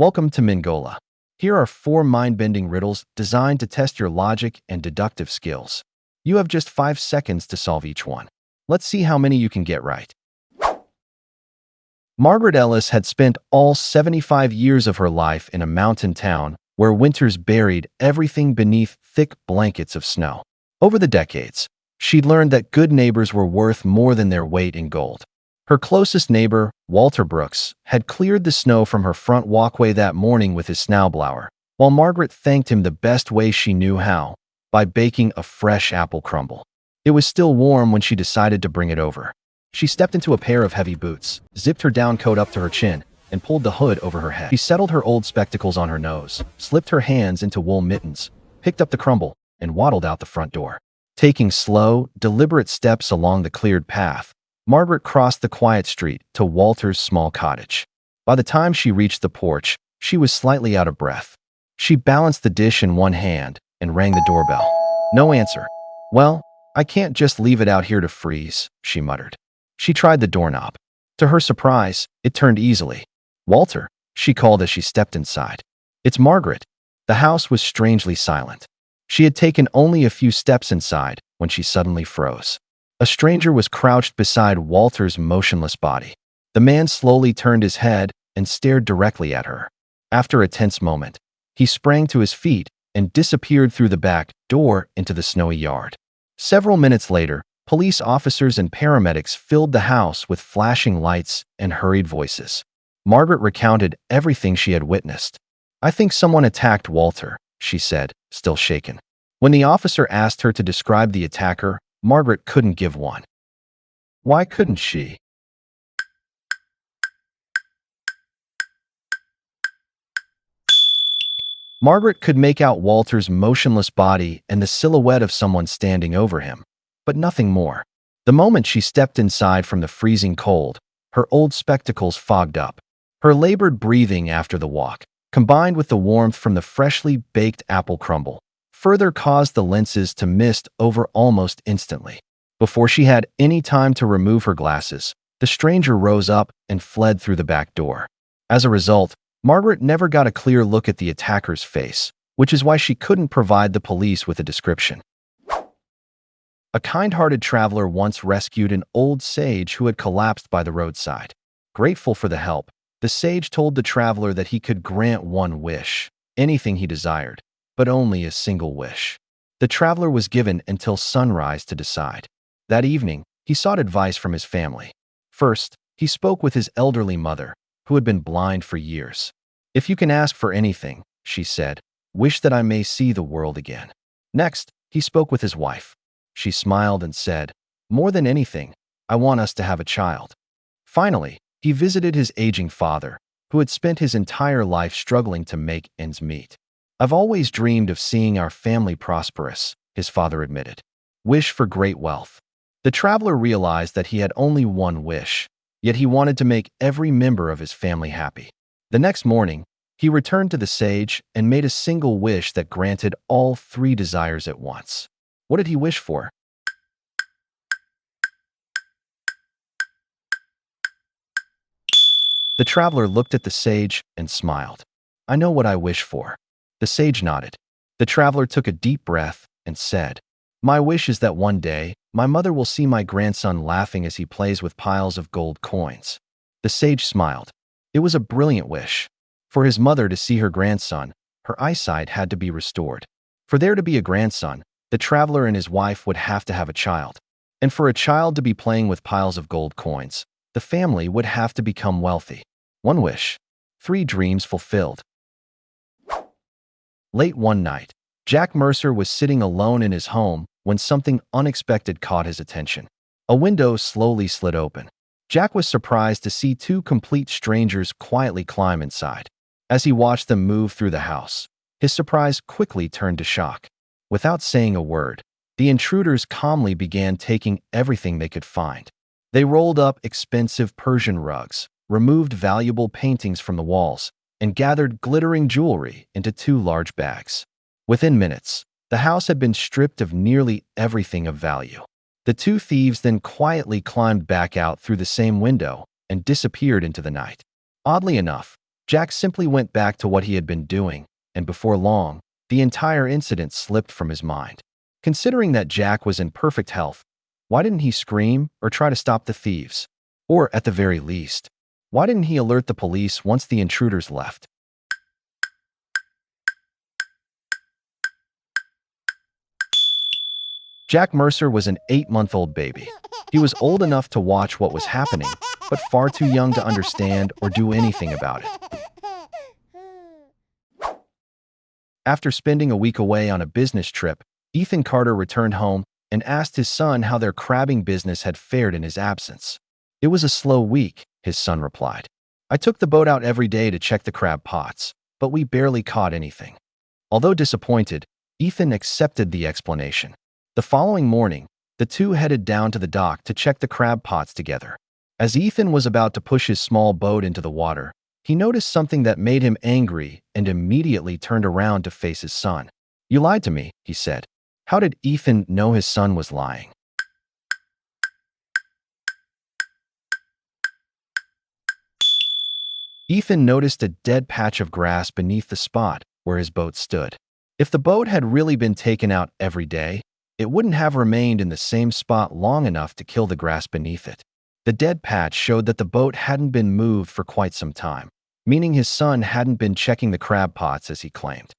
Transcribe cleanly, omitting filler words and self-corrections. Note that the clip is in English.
Welcome to Mingola. Here are 4 mind-bending riddles designed to test your logic and deductive skills. You have just 5 seconds to solve each one. Let's see how many you can get right. Margaret Ellis had spent all 75 years of her life in a mountain town where winters buried everything beneath thick blankets of snow. Over the decades, she'd learned that good neighbors were worth more than their weight in gold. Her closest neighbor, Walter Brooks, had cleared the snow from her front walkway that morning with his snowblower, while Margaret thanked him the best way she knew how, by baking a fresh apple crumble. It was still warm when she decided to bring it over. She stepped into a pair of heavy boots, zipped her down coat up to her chin, and pulled the hood over her head. She settled her old spectacles on her nose, slipped her hands into wool mittens, picked up the crumble, and waddled out the front door. Taking slow, deliberate steps along the cleared path, Margaret crossed the quiet street to Walter's small cottage. By the time she reached the porch, she was slightly out of breath. She balanced the dish in one hand and rang the doorbell. No answer. "Well, I can't just leave it out here to freeze," she muttered. She tried the doorknob. To her surprise, it turned easily. "Walter," she called as she stepped inside. "It's Margaret." The house was strangely silent. She had taken only a few steps inside when she suddenly froze. A stranger was crouched beside Walter's motionless body. The man slowly turned his head and stared directly at her. After a tense moment, he sprang to his feet and disappeared through the back door into the snowy yard. Several minutes later, police officers and paramedics filled the house with flashing lights and hurried voices. Margaret recounted everything she had witnessed. "I think someone attacked Walter," she said, still shaken. When the officer asked her to describe the attacker, Margaret couldn't give one. Why couldn't she? Margaret could make out Walter's motionless body and the silhouette of someone standing over him, but nothing more. The moment she stepped inside from the freezing cold, her old spectacles fogged up. Her labored breathing after the walk, combined with the warmth from the freshly baked apple crumble, further caused the lenses to mist over almost instantly. Before she had any time to remove her glasses, the stranger rose up and fled through the back door. As a result, Margaret never got a clear look at the attacker's face, which is why she couldn't provide the police with a description. A kind-hearted traveler once rescued an old sage who had collapsed by the roadside. Grateful for the help, the sage told the traveler that he could grant one wish, anything he desired, but only a single wish. The traveler was given until sunrise to decide. That evening, he sought advice from his family. First, he spoke with his elderly mother, who had been blind for years. "If you can ask for anything," she said, "wish that I may see the world again." Next, he spoke with his wife. She smiled and said, "More than anything, I want us to have a child." Finally, he visited his aging father, who had spent his entire life struggling to make ends meet. "I've always dreamed of seeing our family prosperous," his father admitted. "Wish for great wealth." The traveler realized that he had only one wish, yet he wanted to make every member of his family happy. The next morning, he returned to the sage and made a single wish that granted all 3 desires at once. What did he wish for? The traveler looked at the sage and smiled. "I know what I wish for." The sage nodded. The traveler took a deep breath and said, "My wish is that one day, my mother will see my grandson laughing as he plays with piles of gold coins." The sage smiled. It was a brilliant wish. For his mother to see her grandson, her eyesight had to be restored. For there to be a grandson, the traveler and his wife would have to have a child. And for a child to be playing with piles of gold coins, the family would have to become wealthy. One wish, 3 dreams fulfilled. Late one night, Jack Mercer was sitting alone in his home when something unexpected caught his attention. A window slowly slid open. Jack was surprised to see 2 complete strangers quietly climb inside. As he watched them move through the house, his surprise quickly turned to shock. Without saying a word, the intruders calmly began taking everything they could find. They rolled up expensive Persian rugs, removed valuable paintings from the walls, and gathered glittering jewelry into 2 large bags. Within minutes, the house had been stripped of nearly everything of value. The 2 thieves then quietly climbed back out through the same window and disappeared into the night. Oddly enough, Jack simply went back to what he had been doing, and before long, the entire incident slipped from his mind. Considering that Jack was in perfect health, why didn't he scream or try to stop the thieves? Or, at the very least, why didn't he alert the police once the intruders left? Jack Mercer was an 8-month-old baby. He was old enough to watch what was happening, but far too young to understand or do anything about it. After spending a week away on a business trip, Ethan Carter returned home and asked his son how their crabbing business had fared in his absence. "It was a slow week," his son replied. "I took the boat out every day to check the crab pots, but we barely caught anything." Although disappointed, Ethan accepted the explanation. The following morning, the two headed down to the dock to check the crab pots together. As Ethan was about to push his small boat into the water, he noticed something that made him angry and immediately turned around to face his son. "You lied to me," he said. How did Ethan know his son was lying? Ethan noticed a dead patch of grass beneath the spot where his boat stood. If the boat had really been taken out every day, it wouldn't have remained in the same spot long enough to kill the grass beneath it. The dead patch showed that the boat hadn't been moved for quite some time, meaning his son hadn't been checking the crab pots as he claimed.